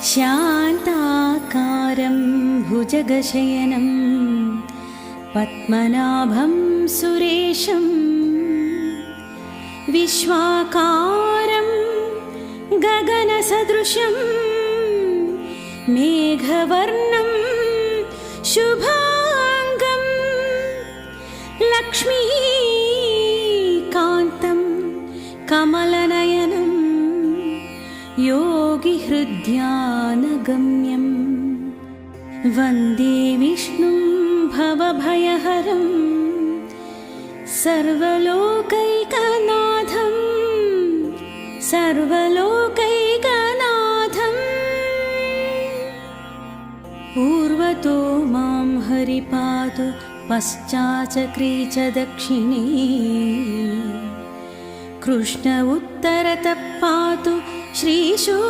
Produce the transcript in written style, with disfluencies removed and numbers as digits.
शान्ताकारं भुजगशयनं पद्मनाभं सुरेशं विश्वाकारं गगनसदृशं मेघवर्णं शुभांगं लक्ष्मीकान्तं कमलनयनं योगिहृद्यानगम्यं वन्दे विष्णुं भवभयहरं सर्वलोकैकनाथं सर्वलोकैकनाथम्। पूर्वतो मां हरिपातु पश्चाचक्रे च दक्षिणे कृष्ण उत्तरतः पातु श्रीशो